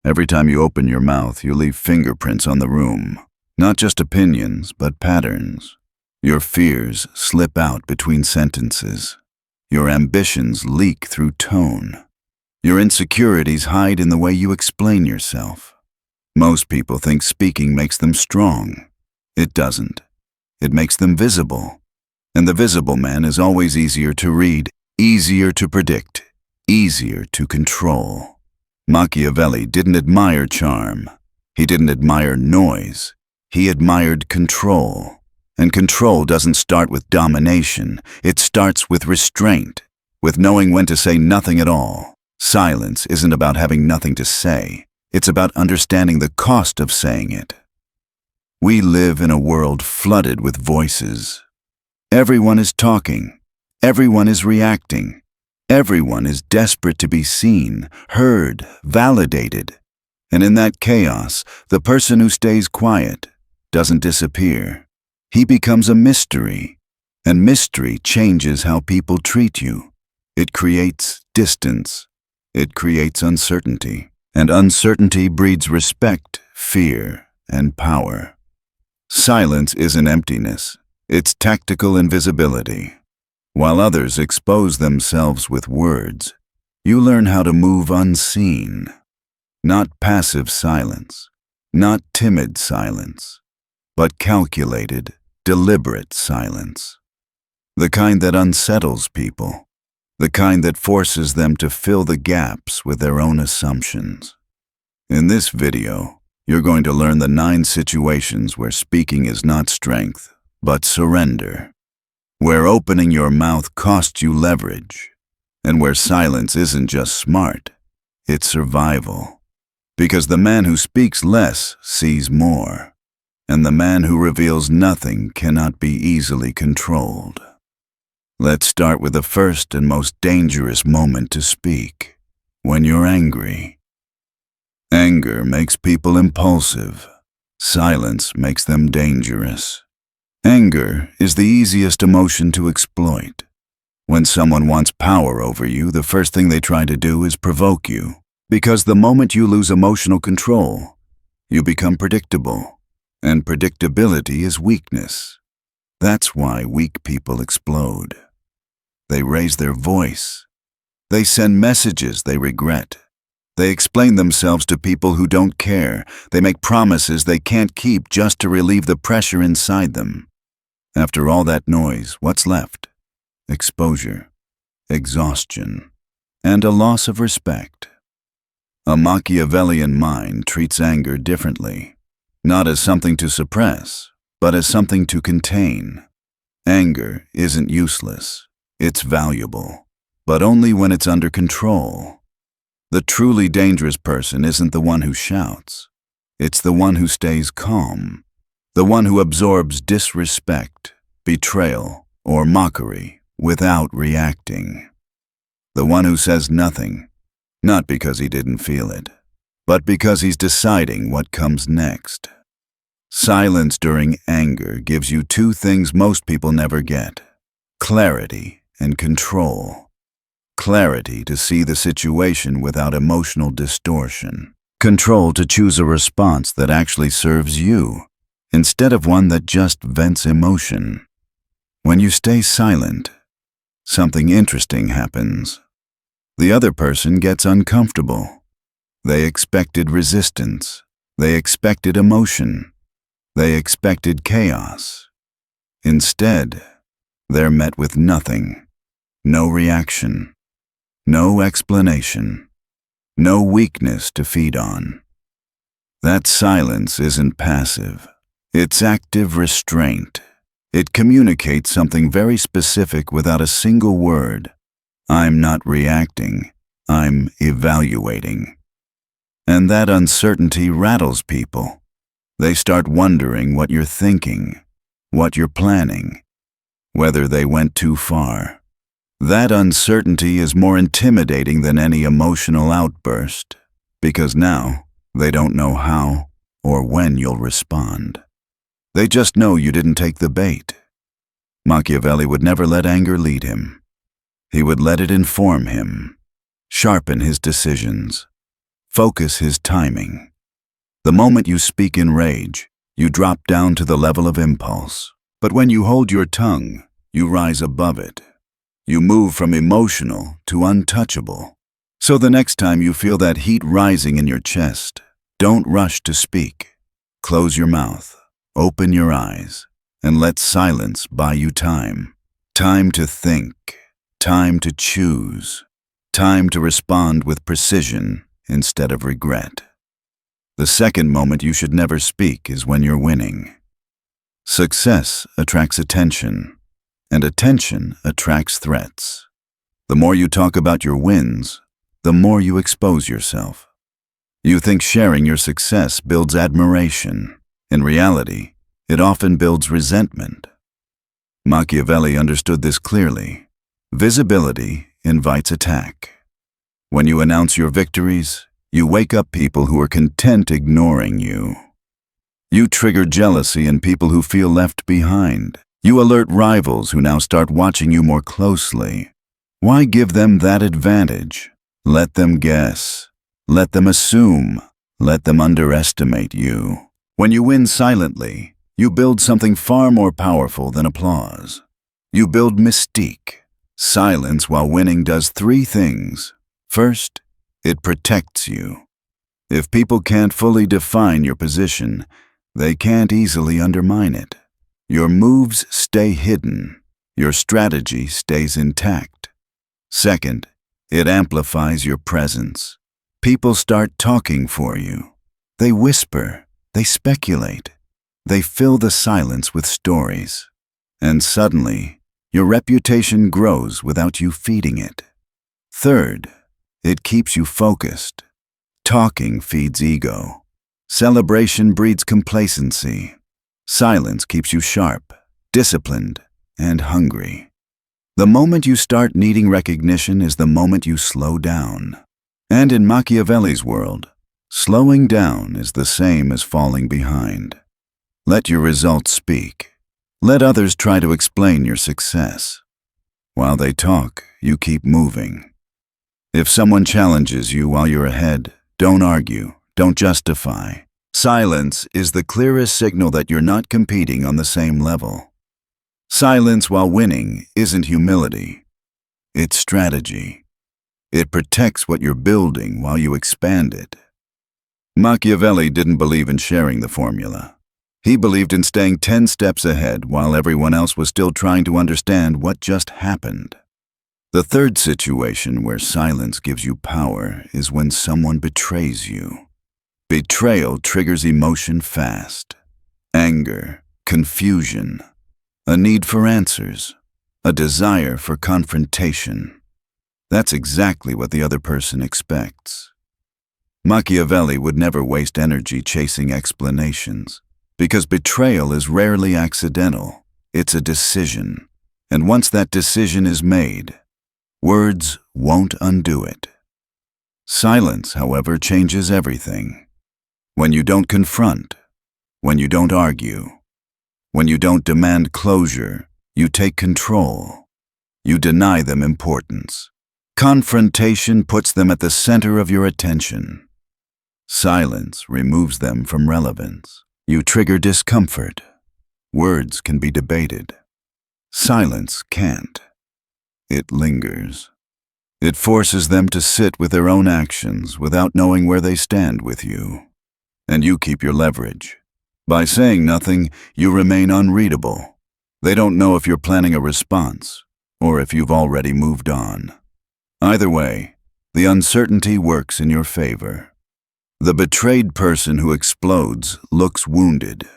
Every time you open your mouth, you leave fingerprints on the room. Not just opinions, but patterns. Your fears slip out between sentences. Your ambitions leak through tone. Your insecurities hide in the way you explain yourself. Most people think speaking makes them strong. It doesn't. It makes them visible. And the visible man is always easier to read, easier to predict, easier to control. Machiavelli didn't admire charm. He didn't admire noise. He admired control. And control doesn't start with domination. It starts with restraint, with knowing when to say nothing at all. Silence isn't about having nothing to say. It's about understanding the cost of saying it. We live in a world flooded with voices. Everyone is talking. Everyone is reacting. Everyone is desperate to be seen, heard, validated. And in that chaos, the person who stays quiet doesn't disappear. He becomes a mystery, and mystery changes how people treat you. It creates distance. It creates uncertainty, and uncertainty breeds respect, fear, and power. Silence isn't emptiness. It's tactical invisibility. While others expose themselves with words, you learn how to move unseen. Not passive silence, not timid silence, but calculated, deliberate silence. The kind that unsettles people, the kind that forces them to fill the gaps with their own assumptions. In this video, you're going to learn the 9 situations where speaking is not strength, but surrender. Where opening your mouth costs you leverage, and where silence isn't just smart, it's survival. Because the man who speaks less sees more, and the man who reveals nothing cannot be easily controlled. Let's start with the first and most dangerous moment to speak, when you're angry. Anger makes people impulsive. Silence makes them dangerous. Anger is the easiest emotion to exploit. When someone wants power over you, the first thing they try to do is provoke you, because the moment you lose emotional control, you become predictable. And predictability is weakness. That's why weak people explode. They raise their voice. They send messages they regret. They explain themselves to people who don't care. They make promises they can't keep just to relieve the pressure inside them. After all that noise, what's left? Exposure, exhaustion, and a loss of respect. A Machiavellian mind treats anger differently. Not as something to suppress, but as something to contain. Anger isn't useless. It's valuable, but only when it's under control. The truly dangerous person isn't the one who shouts. It's the one who stays calm, the one who absorbs disrespect, betrayal, or mockery without reacting. The one who says nothing, not because he didn't feel it, but because he's deciding what comes next. Silence during anger gives you 2 things most people never get: clarity and control. Clarity to see the situation without emotional distortion. Control to choose a response that actually serves you, instead of one that just vents emotion. When you stay silent, something interesting happens. The other person gets uncomfortable. They expected resistance. They expected emotion. They expected chaos. Instead, they're met with nothing. No reaction. No explanation. No weakness to feed on. That silence isn't passive. It's active restraint. It communicates something very specific without a single word. I'm not reacting. I'm evaluating. And that uncertainty rattles people. They start wondering what you're thinking, what you're planning, whether they went too far. That uncertainty is more intimidating than any emotional outburst, because now they don't know how or when you'll respond. They just know you didn't take the bait. Machiavelli would never let anger lead him. He would let it inform him, sharpen his decisions, Focus his timing. The moment you speak in rage, you drop down to the level of impulse. But when you hold your tongue, you rise above it. You move from emotional to untouchable. So the next time you feel that heat rising in your chest, don't rush to speak. Close your mouth, open your eyes, and let silence buy you time. Time to think, time to choose, time to respond with precision instead of regret. The second moment you should never speak is when you're winning. Success attracts attention, and attention attracts threats. The more you talk about your wins, the more you expose yourself. You think sharing your success builds admiration. In reality, it often builds resentment. Machiavelli understood this clearly. Visibility invites attack. When you announce your victories, you wake up people who are content ignoring you. You trigger jealousy in people who feel left behind. You alert rivals who now start watching you more closely. Why give them that advantage? Let them guess. Let them assume. Let them underestimate you. When you win silently, you build something far more powerful than applause. You build mystique. Silence while winning does three things. First, it protects you. If people can't fully define your position, they can't easily undermine it. Your moves stay hidden. Your strategy stays intact. Second, it amplifies your presence. People start talking for you. They whisper, they speculate, they fill the silence with stories. And suddenly, your reputation grows without you feeding it. Third, it keeps you focused. Talking feeds ego. Celebration breeds complacency. Silence keeps you sharp, disciplined, and hungry. The moment you start needing recognition is the moment you slow down. And in Machiavelli's world, slowing down is the same as falling behind. Let your results speak. Let others try to explain your success. While they talk, you keep moving. If someone challenges you while you're ahead, don't argue, don't justify. Silence is the clearest signal that you're not competing on the same level. Silence while winning isn't humility. It's strategy. It protects what you're building while you expand it. Machiavelli didn't believe in sharing the formula. He believed in staying 10 steps ahead while everyone else was still trying to understand what just happened. The third situation where silence gives you power is when someone betrays you. Betrayal triggers emotion fast. Anger, confusion, a need for answers, a desire for confrontation. That's exactly what the other person expects. Machiavelli would never waste energy chasing explanations, because betrayal is rarely accidental. It's a decision. And once that decision is made, words won't undo it. Silence, however, changes everything. When you don't confront, when you don't argue, when you don't demand closure, you take control. You deny them importance. Confrontation puts them at the center of your attention. Silence removes them from relevance. You trigger discomfort. Words can be debated. Silence can't. It lingers. It forces them to sit with their own actions without knowing where they stand with you. And you keep your leverage. By saying nothing, you remain unreadable. They don't know if you're planning a response or if you've already moved on. Either way, the uncertainty works in your favor. The betrayed person who explodes looks wounded.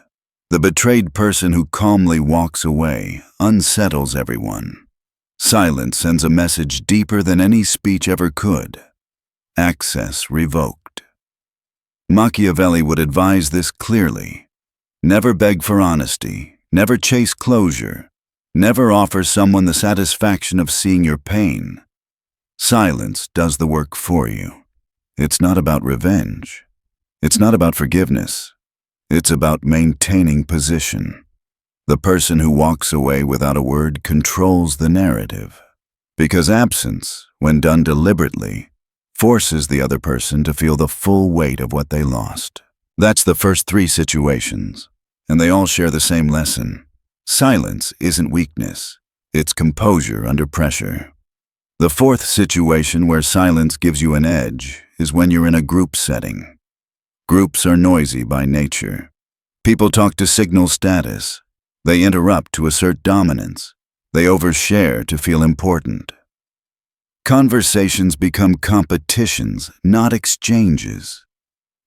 The betrayed person who calmly walks away unsettles everyone. Silence sends a message deeper than any speech ever could. Access revoked. Machiavelli would advise this clearly. Never beg for honesty. Never chase closure. Never offer someone the satisfaction of seeing your pain. Silence does the work for you. It's not about revenge. It's not about forgiveness. It's about maintaining position. The person who walks away without a word controls the narrative. Because absence, when done deliberately, forces the other person to feel the full weight of what they lost. That's the first three situations, and they all share the same lesson. Silence isn't weakness, it's composure under pressure. The fourth situation where silence gives you an edge is when you're in a group setting. Groups are noisy by nature. People talk to signal status. They interrupt to assert dominance. They overshare to feel important. Conversations become competitions, not exchanges.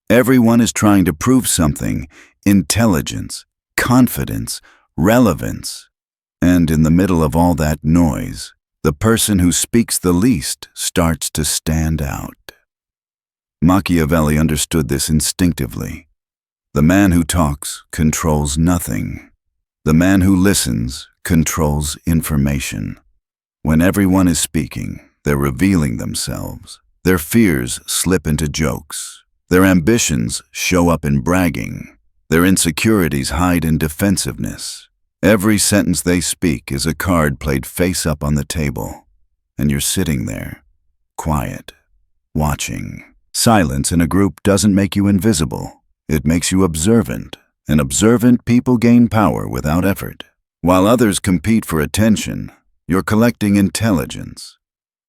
Everyone is trying to prove something: intelligence, confidence, relevance. And in the middle of all that noise, the person who speaks the least starts to stand out. Machiavelli understood this instinctively. The man who talks controls nothing. The man who listens controls information. When everyone is speaking, they're revealing themselves. Their fears slip into jokes. Their ambitions show up in bragging. Their insecurities hide in defensiveness. Every sentence they speak is a card played face up on the table, and you're sitting there, quiet, watching. Silence in a group doesn't make you invisible. It makes you observant, and observant people gain power without effort. While others compete for attention, you're collecting intelligence.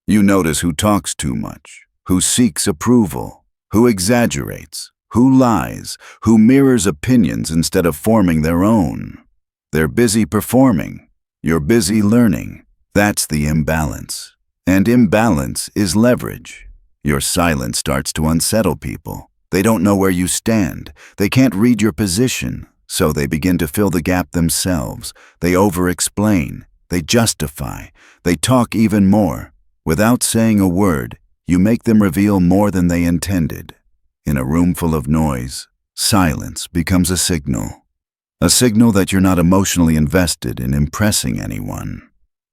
You notice who talks too much, who seeks approval, who exaggerates, who lies, who mirrors opinions instead of forming their own. They're busy performing. You're busy learning. That's the imbalance. And imbalance is leverage. Your silence starts to unsettle people. They don't know where you stand. They can't read your position, so they begin to fill the gap themselves. They over-explain. They justify. They talk even more. Without saying a word, you make them reveal more than they intended. In a room full of noise, silence becomes a signal. A signal that you're not emotionally invested in impressing anyone.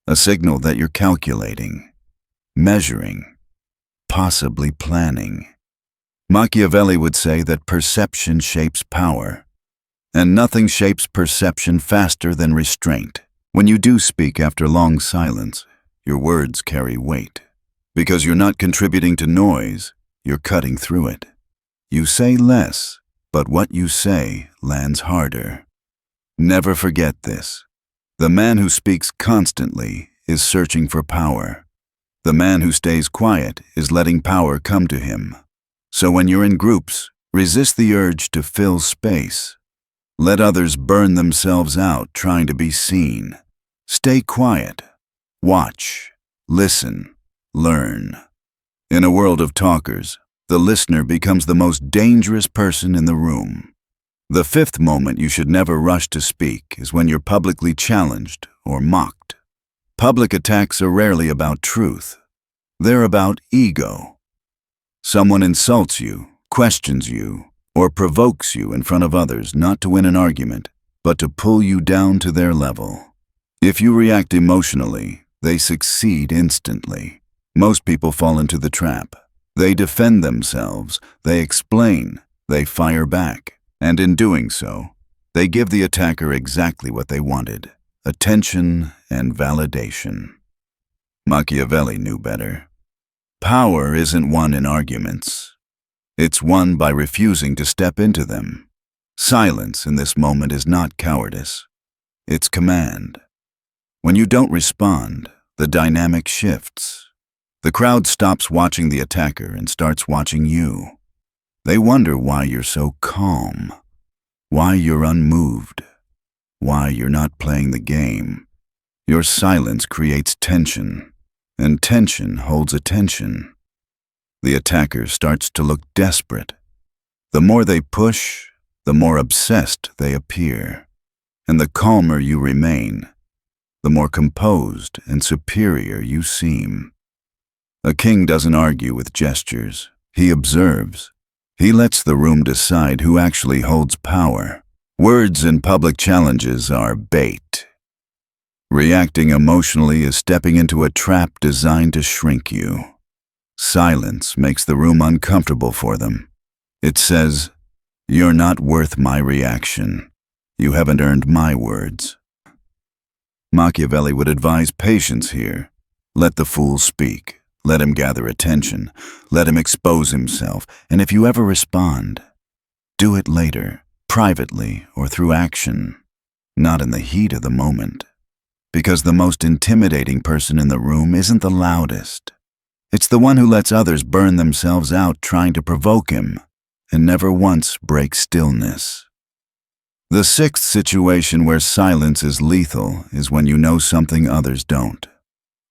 A signal that you're calculating, measuring, possibly planning. Machiavelli would say that perception shapes power, and nothing shapes perception faster than restraint. When you do speak after long silence, your words carry weight. Because you're not contributing to noise, you're cutting through it. You say less, but what you say lands harder. Never forget this. The man who speaks constantly is searching for power. The man who stays quiet is letting power come to him. So when you're in groups, resist the urge to fill space. Let others burn themselves out trying to be seen. Stay quiet. Watch. Listen. Learn. In a world of talkers, the listener becomes the most dangerous person in the room. The fifth moment you should never rush to speak is when you're publicly challenged or mocked. Public attacks are rarely about truth. They're about ego. Someone insults you, questions you, or provokes you in front of others not to win an argument, but to pull you down to their level. If you react emotionally, they succeed instantly. Most people fall into the trap. They defend themselves, they explain, they fire back. And in doing so, they give the attacker exactly what they wanted: attention and validation. Machiavelli knew better. Power isn't won in arguments. It's won by refusing to step into them. Silence in this moment is not cowardice. It's command. When you don't respond, the dynamic shifts. The crowd stops watching the attacker and starts watching you. They wonder why you're so calm, why you're unmoved, why you're not playing the game. Your silence creates tension, and tension holds attention. The attacker starts to look desperate. The more they push, the more obsessed they appear. And the calmer you remain, the more composed and superior you seem. A king doesn't argue with gestures. He observes. He lets the room decide who actually holds power. Words in public challenges are bait. Reacting emotionally is stepping into a trap designed to shrink you. Silence makes the room uncomfortable for them. It says, "You're not worth my reaction. You haven't earned my words." Machiavelli would advise patience here. Let the fool speak. Let him gather attention. Let him expose himself. And if you ever respond, do it later, privately or through action, not in the heat of the moment. Because the most intimidating person in the room isn't the loudest. It's the one who lets others burn themselves out trying to provoke him and never once breaks stillness. The sixth situation where silence is lethal is when you know something others don't.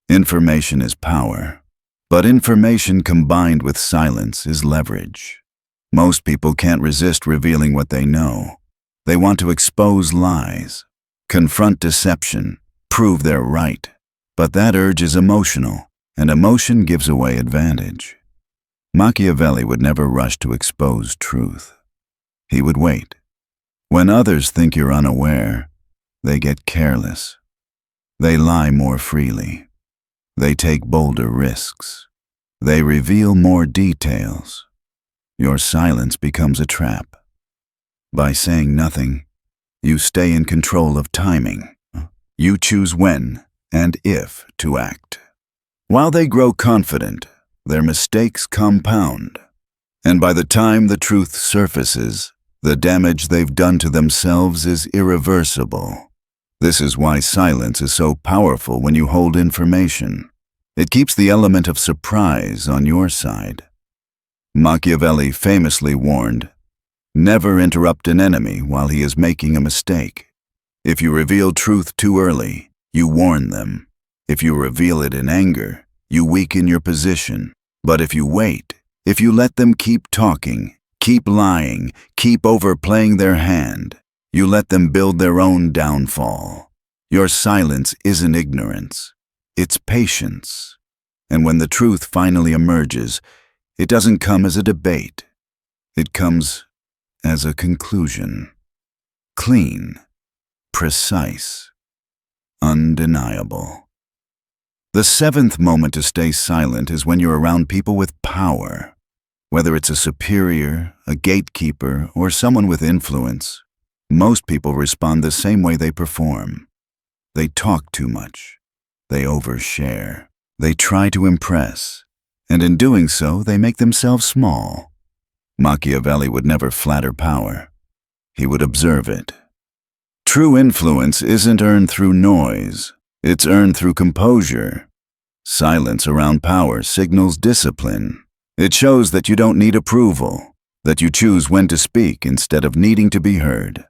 Information is power, but information combined with silence is leverage. Most people can't resist revealing what they know. They want to expose lies, confront deception, prove they're right. But that urge is emotional, and emotion gives away advantage. Machiavelli would never rush to expose truth. He would wait. When others think you're unaware, they get careless. They lie more freely. They take bolder risks. They reveal more details. Your silence becomes a trap. By saying nothing, you stay in control of timing. You choose when and if to act. While they grow confident, their mistakes compound. And by the time the truth surfaces, the damage they've done to themselves is irreversible. This is why silence is so powerful when you hold information. It keeps the element of surprise on your side. Machiavelli famously warned, "Never interrupt an enemy while he is making a mistake. If you reveal truth too early, you warn them. If you reveal it in anger, you weaken your position. But if you wait, if you let them keep talking, keep lying, keep overplaying their hand, you let them build their own downfall. Your silence isn't ignorance, it's patience. And when the truth finally emerges, it doesn't come as a debate. It comes as a conclusion. Clean, precise, undeniable. The seventh moment to stay silent is when you're around people with power. Whether it's a superior, a gatekeeper, or someone with influence, most people respond the same way they perform. They talk too much. They overshare. They try to impress. And in doing so, they make themselves small. Machiavelli would never flatter power. He would observe it. True influence isn't earned through noise. It's earned through composure. Silence around power signals discipline. It shows that you don't need approval, that you choose when to speak instead of needing to be heard.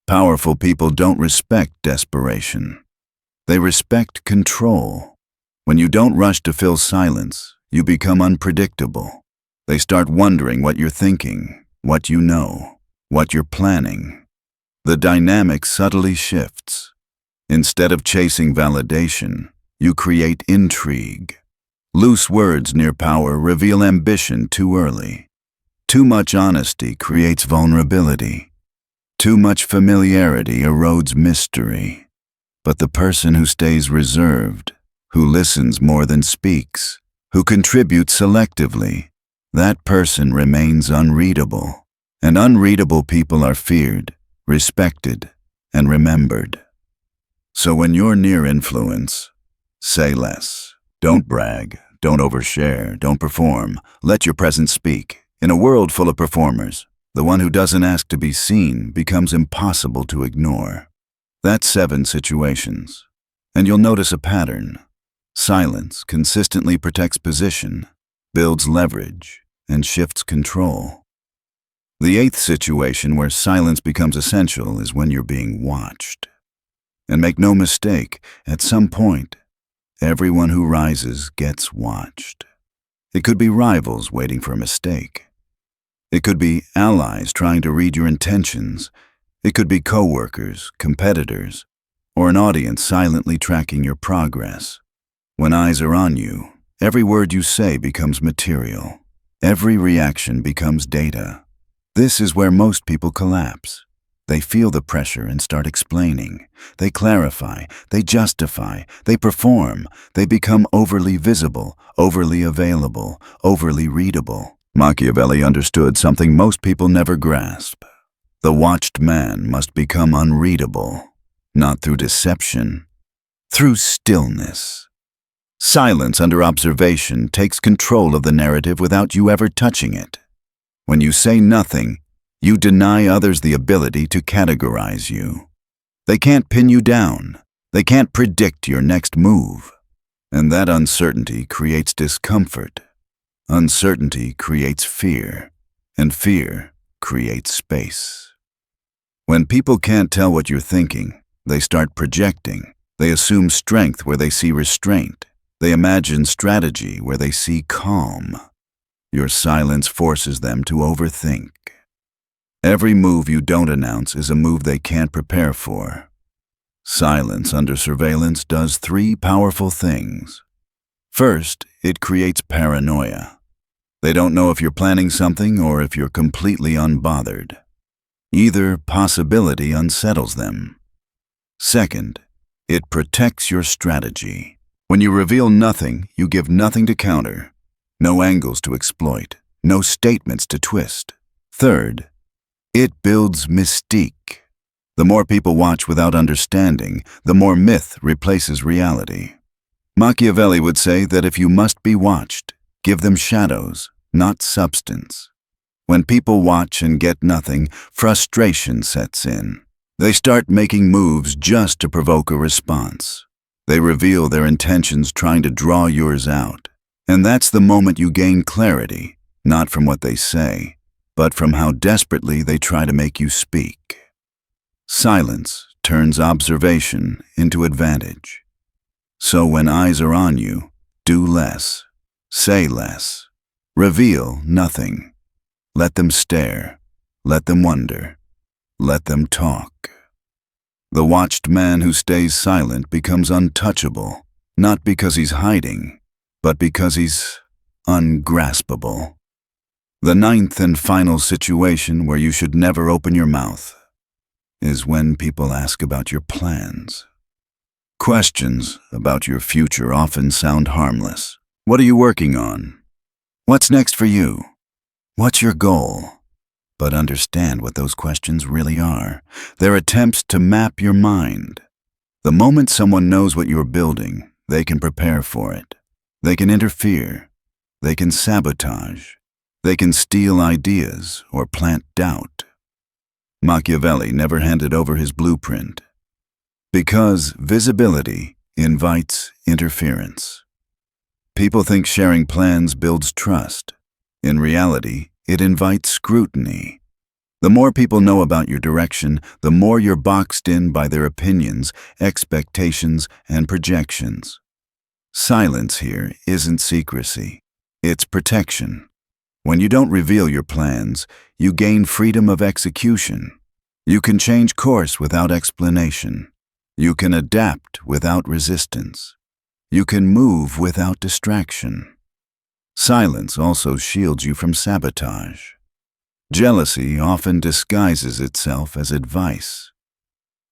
Powerful people don't respect desperation. They respect control. When you don't rush to fill silence, you become unpredictable. They start wondering what you're thinking, what you know, what you're planning. The dynamic subtly shifts. Instead of chasing validation, you create intrigue. Loose words near power reveal ambition too early. Too much honesty creates vulnerability. Too much familiarity erodes mystery. But the person who stays reserved, who listens more than speaks, who contributes selectively, that person remains unreadable. And unreadable people are feared, respected, and remembered. So when you're near influence, say less. Don't brag, don't overshare, don't perform. Let your presence speak. In a world full of performers, the one who doesn't ask to be seen becomes impossible to ignore. That's 7 situations. And you'll notice a pattern. Silence consistently protects position, builds leverage, and shifts control. The 8th situation where silence becomes essential is when you're being watched. And make no mistake, at some point, everyone who rises gets watched. It could be rivals waiting for a mistake. It could be allies trying to read your intentions. It could be coworkers, competitors, or an audience silently tracking your progress. When eyes are on you, every word you say becomes material. Every reaction becomes data. This is where most people collapse. They feel the pressure and start explaining. They clarify, they justify, they perform. They become overly visible, overly available, overly readable. Machiavelli understood something most people never grasp. The watched man must become unreadable, not through deception, through stillness. Silence under observation takes control of the narrative without you ever touching it. When you say nothing, you deny others the ability to categorize you. They can't pin you down. They can't predict your next move. And that uncertainty creates discomfort. Uncertainty creates fear, and fear creates space. When people can't tell what you're thinking, they start projecting. They assume strength where they see restraint. They imagine strategy where they see calm. Your silence forces them to overthink. Every move you don't announce is a move they can't prepare for. Silence under surveillance does three powerful things. First, it creates paranoia. They don't know if you're planning something or if you're completely unbothered. Either possibility unsettles them. Second, it protects your strategy. When you reveal nothing, you give nothing to counter. No angles to exploit. No statements to twist. Third, it builds mystique. The more people watch without understanding, the more myth replaces reality. Machiavelli would say that if you must be watched, give them shadows, not substance. When people watch and get nothing, frustration sets in. They start making moves just to provoke a response. They reveal their intentions trying to draw yours out. And that's the moment you gain clarity, not from what they say, but from how desperately they try to make you speak. Silence turns observation into advantage. So when eyes are on you, do less, say less, reveal nothing. Let them stare, let them wonder, let them talk. The watched man who stays silent becomes untouchable, not because he's hiding, but because he's ungraspable. The ninth and final situation where you should never open your mouth is when people ask about your plans. Questions about your future often sound harmless. What are you working on? What's next for you? What's your goal? But understand what those questions really are. They're attempts to map your mind. The moment someone knows what you're building, they can prepare for it. They can interfere. They can sabotage. They can steal ideas or plant doubt. Machiavelli never handed over his blueprint because visibility invites interference. People think sharing plans builds trust. In reality, it invites scrutiny. The more people know about your direction, the more you're boxed in by their opinions, expectations, and projections. Silence here isn't secrecy. It's protection. When you don't reveal your plans, you gain freedom of execution. You can change course without explanation. You can adapt without resistance. You can move without distraction. Silence also shields you from sabotage. Jealousy often disguises itself as advice.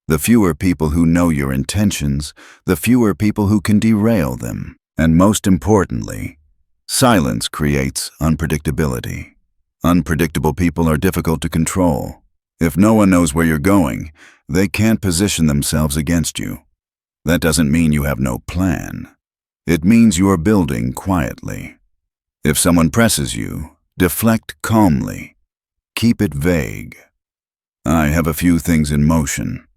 The fewer people who know your intentions, the fewer people who can derail them. And most importantly, silence creates unpredictability. Unpredictable people are difficult to control. If no one knows where you're going, they can't position themselves against you. That doesn't mean you have no plan. It means you are building quietly. If someone presses you, deflect calmly. Keep it vague. I have a few things in motion.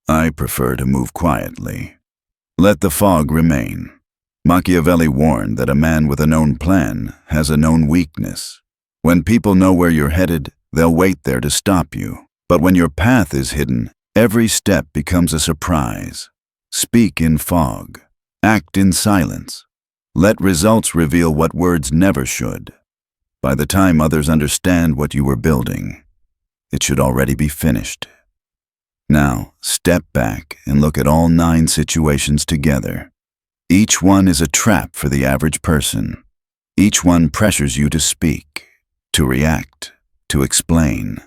I prefer to move quietly. Let the fog remain. Machiavelli warned that a man with a known plan has a known weakness. When people know where you're headed, they'll wait there to stop you. But when your path is hidden, every step becomes a surprise. Speak in fog. Act in silence. Let results reveal what words never should. By the time others understand what you were building, it should already be finished. Now, step back and look at all 9 situations together. Each one is a trap for the average person. Each one pressures you to speak, to react, to explain.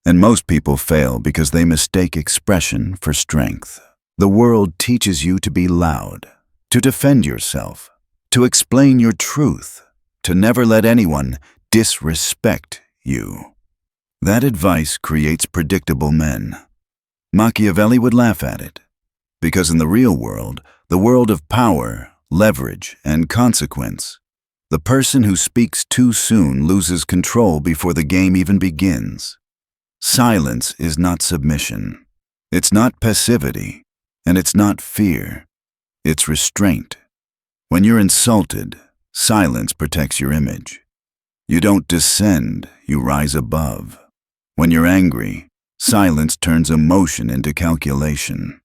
And most people fail because they mistake expression for strength. The world teaches you to be loud, to defend yourself, to explain your truth, to never let anyone disrespect you. That advice creates predictable men. Machiavelli would laugh at it, because in the real world, the world of power, leverage, and consequence. The person who speaks too soon loses control before the game even begins. Silence is not submission. It's not passivity, and it's not fear. It's restraint. When you're insulted, silence protects your image. You don't descend, you rise above. When you're angry, silence turns emotion into calculation.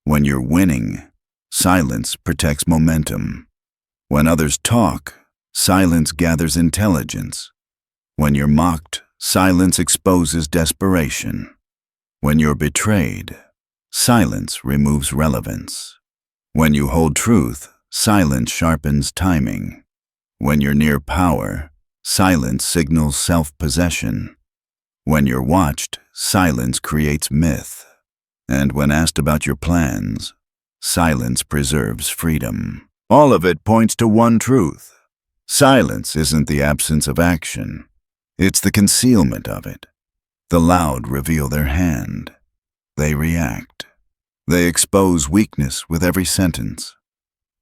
When you're winning, silence protects momentum. When others talk, silence gathers intelligence. When you're mocked, silence exposes desperation. When you're betrayed, silence removes relevance. When you hold truth, silence sharpens timing. When you're near power, silence signals self-possession. When you're watched, silence creates myth. And when asked about your plans, silence preserves freedom. All of it points to one truth. Silence isn't the absence of action. It's the concealment of it. The loud reveal their hand. They react. They expose weakness with every sentence.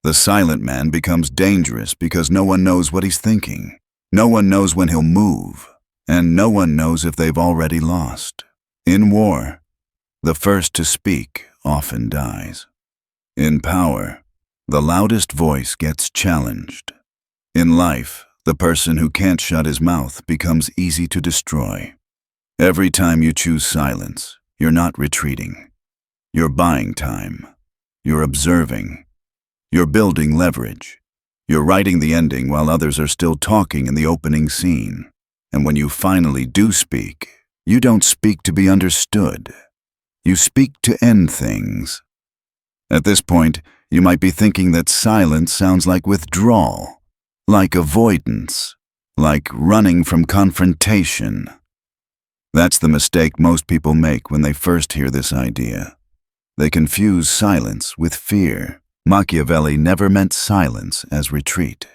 The silent man becomes dangerous because no one knows what he's thinking. No one knows when he'll move, and no one knows if they've already lost. In war, the first to speak often dies. In power, the loudest voice gets challenged. In life, the person who can't shut his mouth becomes easy to destroy. Every time you choose silence, you're not retreating. You're buying time. You're observing. You're building leverage. You're writing the ending while others are still talking in the opening scene. And when you finally do speak, you don't speak to be understood. You speak to end things. At this point, you might be thinking that silence sounds like withdrawal, like avoidance, like running from confrontation. That's the mistake most people make when they first hear this idea. They confuse silence with fear. Machiavelli never meant silence as retreat.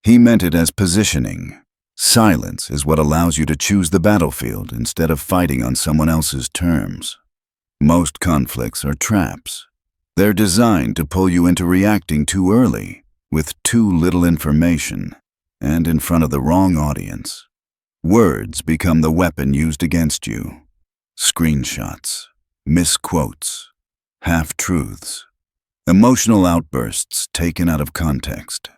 He meant it as positioning. Silence is what allows you to choose the battlefield instead of fighting on someone else's terms. Most conflicts are traps. They're designed to pull you into reacting too early, with too little information, and in front of the wrong audience. Words become the weapon used against you. Screenshots, misquotes, half-truths, emotional outbursts taken out of context.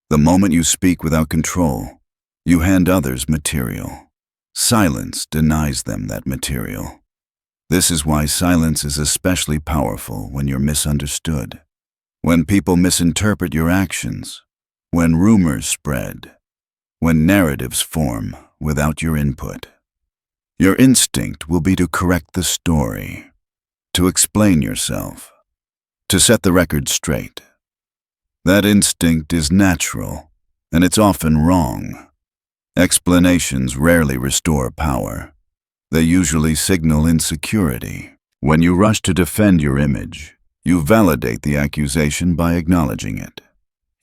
The moment you speak without control, you hand others material. Silence denies them that material. This is why silence is especially powerful when you're misunderstood. When people misinterpret your actions, when rumors spread, when narratives form without your input. Your instinct will be to correct the story, to explain yourself, to set the record straight. That instinct is natural, and it's often wrong. Explanations rarely restore power. They usually signal insecurity. When you rush to defend your image, you validate the accusation by acknowledging it.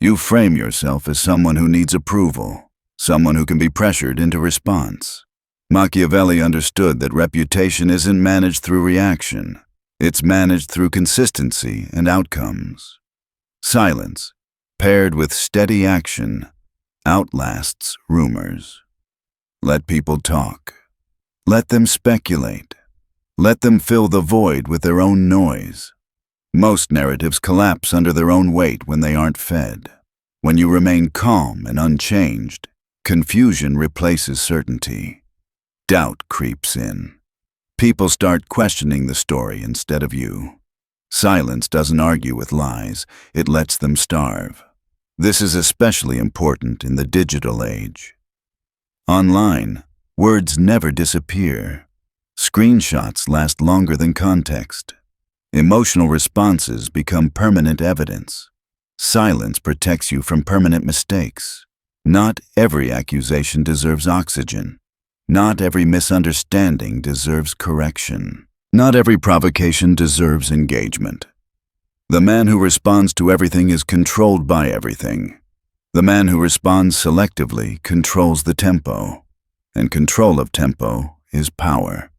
You frame yourself as someone who needs approval, someone who can be pressured into response. Machiavelli understood that reputation isn't managed through reaction. It's managed through consistency and outcomes. Silence, paired with steady action, outlasts rumors. Let people talk. Let them speculate. Let them fill the void with their own noise. Most narratives collapse under their own weight when they aren't fed. When you remain calm and unchanged, confusion replaces certainty. Doubt creeps in. People start questioning the story instead of you. Silence doesn't argue with lies, it lets them starve. This is especially important in the digital age. Online, words never disappear. Screenshots last longer than context. Emotional responses become permanent evidence. Silence protects you from permanent mistakes. Not every accusation deserves oxygen. Not every misunderstanding deserves correction. Not every provocation deserves engagement. The man who responds to everything is controlled by everything. The man who responds selectively controls the tempo, and control of tempo is power.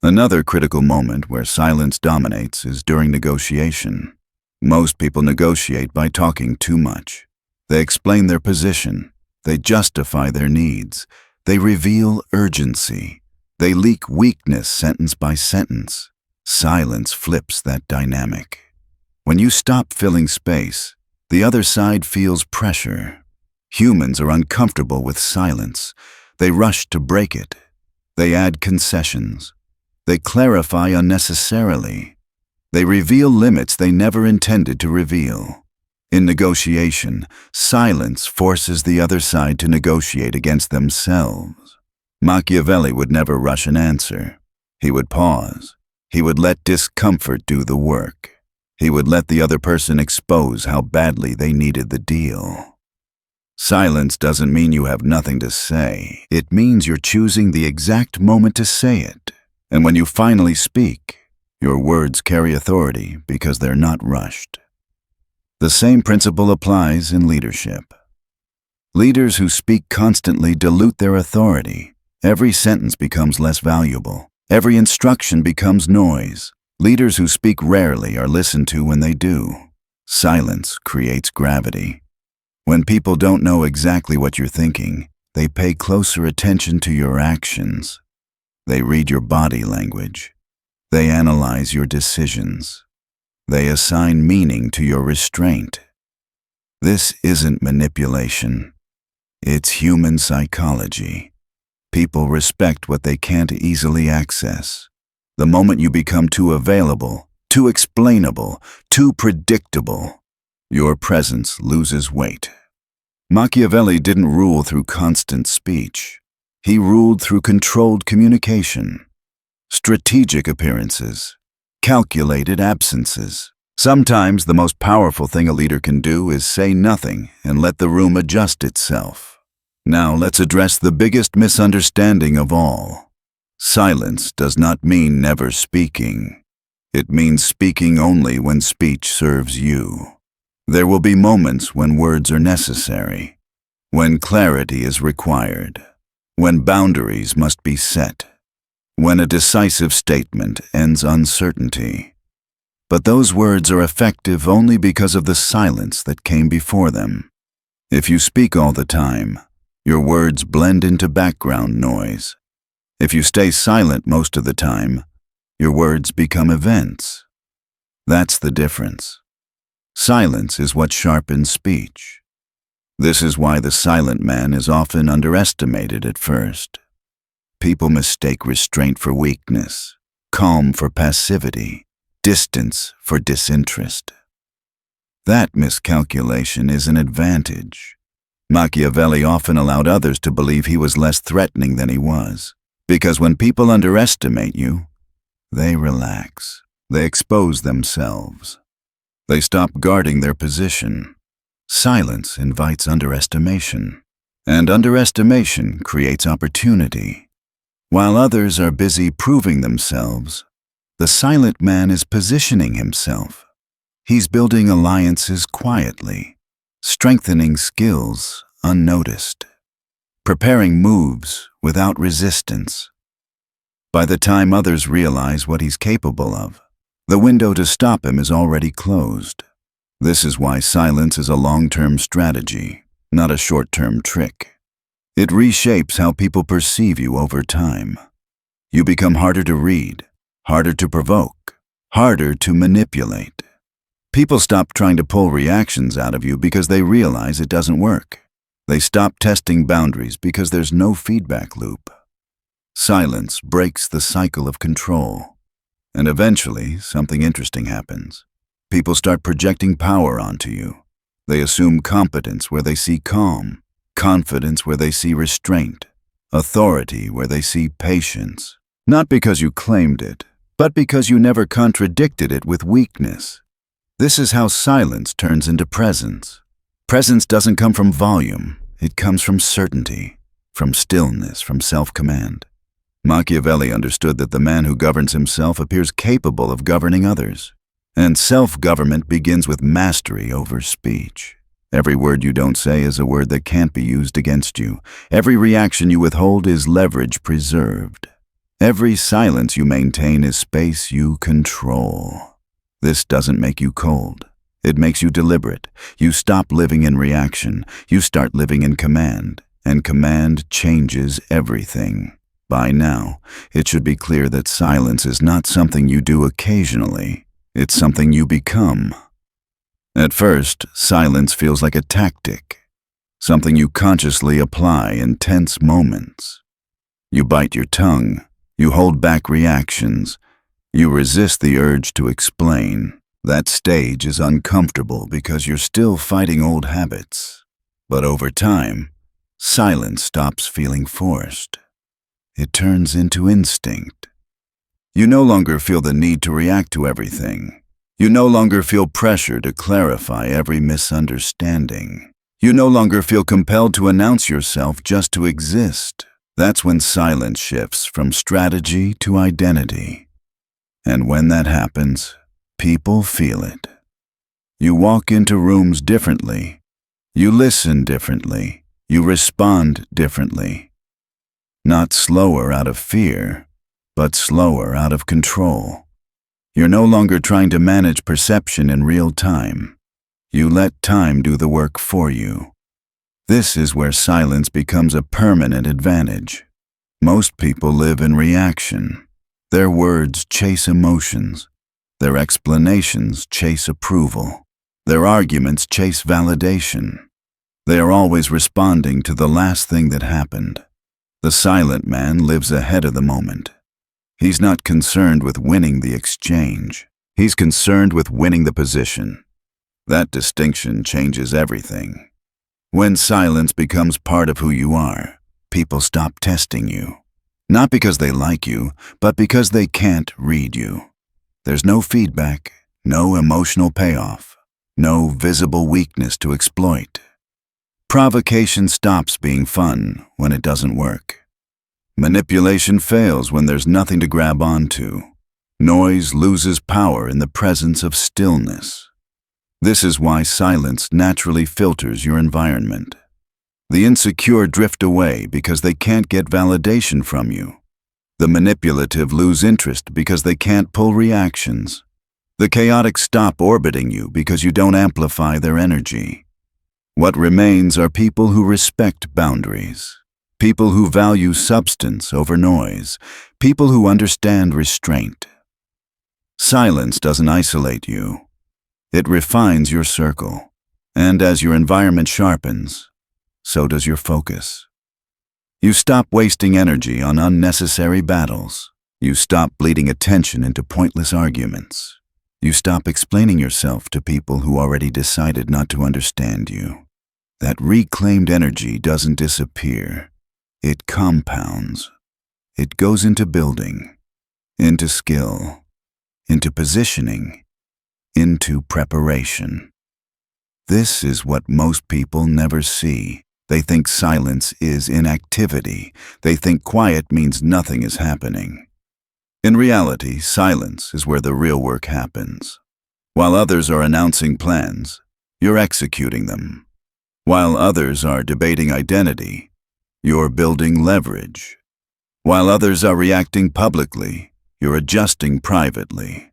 Another critical moment where silence dominates is during negotiation. Most people negotiate by talking too much. They explain their position. They justify their needs. They reveal urgency. They leak weakness sentence by sentence. Silence flips that dynamic. When you stop filling space, the other side feels pressure. Humans are uncomfortable with silence. They rush to break it. They add concessions. They clarify unnecessarily. They reveal limits they never intended to reveal. In negotiation, silence forces the other side to negotiate against themselves. Machiavelli would never rush an answer. He would pause. He would let discomfort do the work. He would let the other person expose how badly they needed the deal. Silence doesn't mean you have nothing to say. It means you're choosing the exact moment to say it. And when you finally speak, your words carry authority because they're not rushed. The same principle applies in leadership. Leaders who speak constantly dilute their authority. Every sentence becomes less valuable. Every instruction becomes noise. Leaders who speak rarely are listened to when they do. Silence creates gravity. When people don't know exactly what you're thinking, they pay closer attention to your actions. They read your body language. They analyze your decisions. They assign meaning to your restraint. This isn't manipulation. It's human psychology. People respect what they can't easily access. The moment you become too available, too explainable, too predictable, your presence loses weight. Machiavelli didn't rule through constant speech. He ruled through controlled communication, strategic appearances, calculated absences. Sometimes the most powerful thing a leader can do is say nothing and let the room adjust itself. Now let's address the biggest misunderstanding of all. Silence does not mean never speaking. It means speaking only when speech serves you. There will be moments when words are necessary, when clarity is required, when boundaries must be set, when a decisive statement ends uncertainty. But those words are effective only because of the silence that came before them. If you speak all the time, your words blend into background noise. If you stay silent most of the time, your words become events. That's the difference. Silence is what sharpens speech. This is why the silent man is often underestimated at first. People mistake restraint for weakness, calm for passivity, distance for disinterest. That miscalculation is an advantage. Machiavelli often allowed others to believe he was less threatening than he was. Because when people underestimate you, they relax. They expose themselves. They stop guarding their position. Silence invites underestimation, and underestimation creates opportunity. While others are busy proving themselves, the silent man is positioning himself. He's building alliances quietly, strengthening skills unnoticed, preparing moves without resistance. By the time others realize what he's capable of, the window to stop him is already closed. This is why silence is a long-term strategy, not a short-term trick. It reshapes how people perceive you over time. You become harder to read, harder to provoke, harder to manipulate. People stop trying to pull reactions out of you because they realize it doesn't work. They stop testing boundaries because there's no feedback loop. Silence breaks the cycle of control. And eventually, something interesting happens. People start projecting power onto you. They assume competence where they see calm, confidence where they see restraint, authority where they see patience. Not because you claimed it, but because you never contradicted it with weakness. This is how silence turns into presence. Presence doesn't come from volume. It comes from certainty, from stillness, from self-command. Machiavelli understood that the man who governs himself appears capable of governing others. And self-government begins with mastery over speech. Every word you don't say is a word that can't be used against you. Every reaction you withhold is leverage preserved. Every silence you maintain is space you control. This doesn't make you cold. It makes you deliberate. You stop living in reaction. You start living in command. And command changes everything. By now, it should be clear that silence is not something you do occasionally. It's something you become. At first, silence feels like a tactic, something you consciously apply in tense moments. You bite your tongue, you hold back reactions, you resist the urge to explain. That stage is uncomfortable because you're still fighting old habits. But over time, silence stops feeling forced. It turns into instinct. You no longer feel the need to react to everything. You no longer feel pressure to clarify every misunderstanding. You no longer feel compelled to announce yourself just to exist. That's when silence shifts from strategy to identity. And when that happens, people feel it. You walk into rooms differently. You listen differently. You respond differently. Not slower out of fear, but slower out of control. You're no longer trying to manage perception in real time. You let time do the work for you. This is where silence becomes a permanent advantage. Most people live in reaction. Their words chase emotions. Their explanations chase approval. Their arguments chase validation. They are always responding to the last thing that happened. The silent man lives ahead of the moment. He's not concerned with winning the exchange. He's concerned with winning the position. That distinction changes everything. When silence becomes part of who you are, people stop testing you. Not because they like you, but because they can't read you. There's no feedback, no emotional payoff, no visible weakness to exploit. Provocation stops being fun when it doesn't work. Manipulation fails when there's nothing to grab onto. Noise loses power in the presence of stillness. This is why silence naturally filters your environment. The insecure drift away because they can't get validation from you. The manipulative lose interest because they can't pull reactions. The chaotic stop orbiting you because you don't amplify their energy. What remains are people who respect boundaries. People who value substance over noise. People who understand restraint. Silence doesn't isolate you. It refines your circle. And as your environment sharpens, so does your focus. You stop wasting energy on unnecessary battles. You stop bleeding attention into pointless arguments. You stop explaining yourself to people who already decided not to understand you. That reclaimed energy doesn't disappear. It compounds. It goes into building, into skill, into positioning, into preparation. This is what most people never see. They think silence is inactivity. They think quiet means nothing is happening. In reality, silence is where the real work happens. While others are announcing plans, you're executing them. While others are debating identity, you're building leverage. While others are reacting publicly, you're adjusting privately.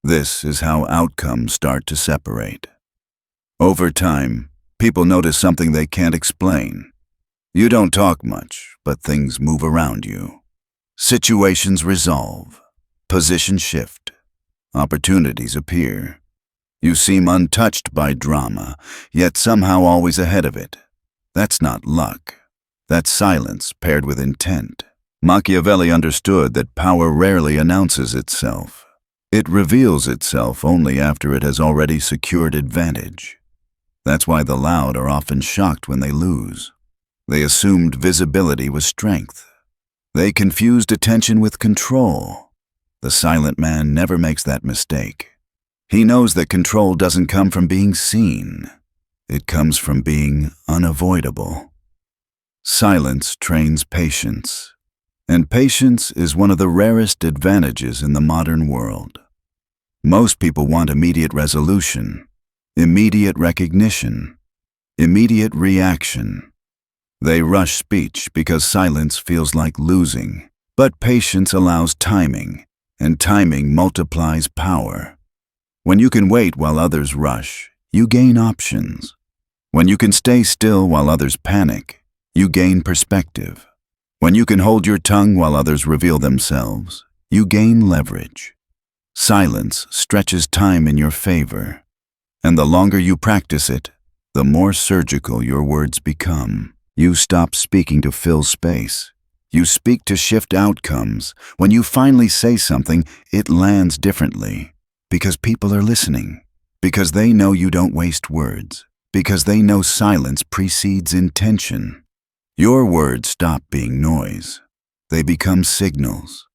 This is how outcomes start to separate. Over time, people notice something they can't explain. You don't talk much, but things move around you. Situations resolve. Positions shift. Opportunities appear. You seem untouched by drama, yet somehow always ahead of it. That's not luck. That's silence paired with intent. Machiavelli understood that power rarely announces itself. It reveals itself only after it has already secured advantage. That's why the loud are often shocked when they lose. They assumed visibility was strength. They confused attention with control. The silent man never makes that mistake. He knows that control doesn't come from being seen. It comes from being unavoidable. Silence trains patience, and patience is one of the rarest advantages in the modern world. Most people want immediate resolution, immediate recognition, immediate reaction. They rush speech because silence feels like losing, but patience allows timing, and timing multiplies power. When you can wait while others rush, you gain options. When you can stay still while others panic, you gain perspective. When you can hold your tongue while others reveal themselves, you gain leverage. Silence stretches time in your favor, and the longer you practice it, the more surgical your words become. You stop speaking to fill space. You speak to shift outcomes. When you finally say something, it lands differently. Because people are listening. Because they know you don't waste words. Because they know silence precedes intention. Your words stop being noise. They become signals.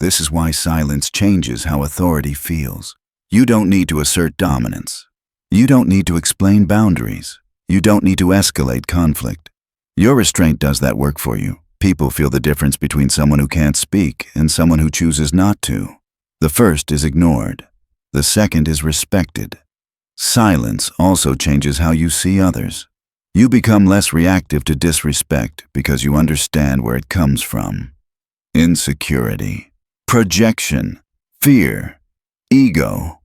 This is why silence changes how authority feels. You don't need to assert dominance. You don't need to explain boundaries. You don't need to escalate conflict. Your restraint does that work for you. People feel the difference between someone who can't speak and someone who chooses not to. The first is ignored. The second is respected. Silence also changes how you see others. You become less reactive to disrespect because you understand where it comes from. Insecurity, projection, fear, ego.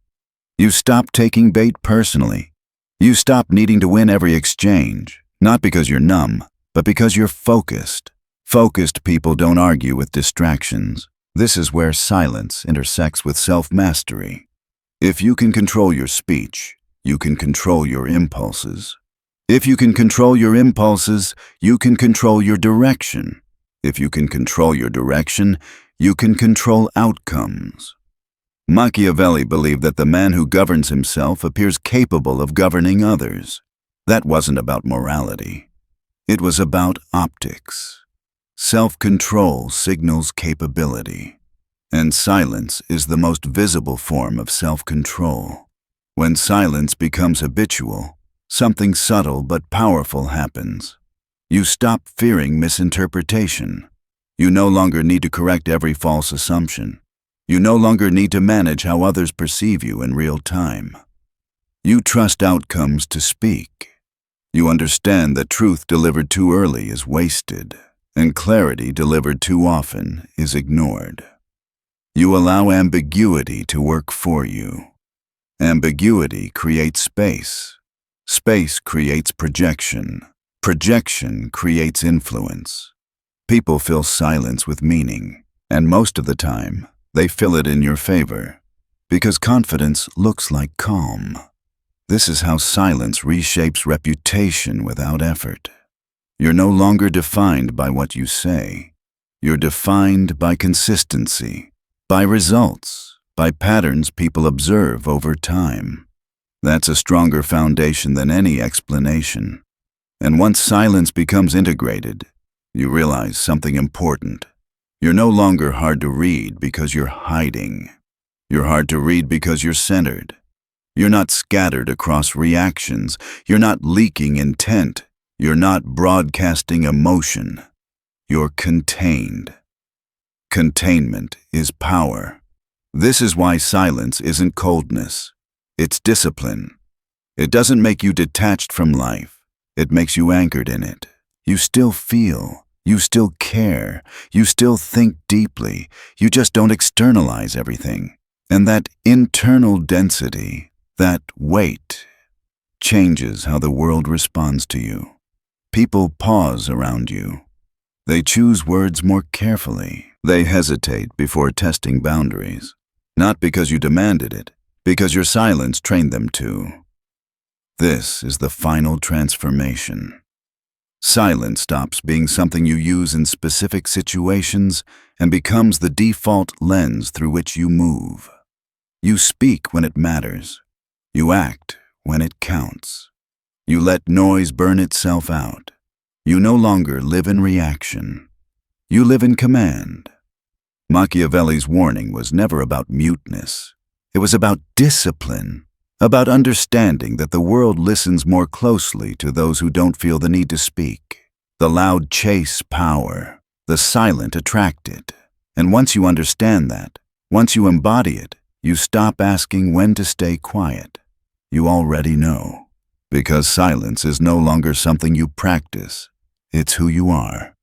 You stop taking bait personally. You stop needing to win every exchange, not because you're numb, but because you're focused. Focused people don't argue with distractions. This is where silence intersects with self-mastery. If you can control your speech, you can control your impulses. If you can control your impulses, you can control your direction. If you can control your direction, you can control outcomes. Machiavelli believed that the man who governs himself appears capable of governing others. That wasn't about morality. It was about optics. Self-control signals capability, and silence is the most visible form of self-control. When silence becomes habitual, something subtle but powerful happens. You stop fearing misinterpretation. You no longer need to correct every false assumption. You no longer need to manage how others perceive you in real time. You trust outcomes to speak. You understand that truth delivered too early is wasted, and clarity delivered too often is ignored. You allow ambiguity to work for you. Ambiguity creates space. Space creates projection. Projection creates influence. People fill silence with meaning, and most of the time, they fill it in your favor, because confidence looks like calm. This is how silence reshapes reputation without effort. You're no longer defined by what you say. You're defined by consistency, by results, by patterns people observe over time. That's a stronger foundation than any explanation. And once silence becomes integrated, you realize something important. You're no longer hard to read because you're hiding. You're hard to read because you're centered. You're not scattered across reactions. You're not leaking intent. You're not broadcasting emotion. You're contained. Containment is power. This is why silence isn't coldness. It's discipline. It doesn't make you detached from life. It makes you anchored in it. You still feel. You still care. You still think deeply. You just don't externalize everything. And that internal density, that weight, changes how the world responds to you. People pause around you. They choose words more carefully. They hesitate before testing boundaries. Not because you demanded it, because your silence trained them to. This is the final transformation. Silence stops being something you use in specific situations and becomes the default lens through which you move. You speak when it matters. You act when it counts. You let noise burn itself out. You no longer live in reaction. You live in command. Machiavelli's warning was never about muteness. It was about discipline, about understanding that the world listens more closely to those who don't feel the need to speak. The loud chase power, the silent attract it. And once you understand that, once you embody it, you stop asking when to stay quiet. You already know. Because silence is no longer something you practice. It's who you are.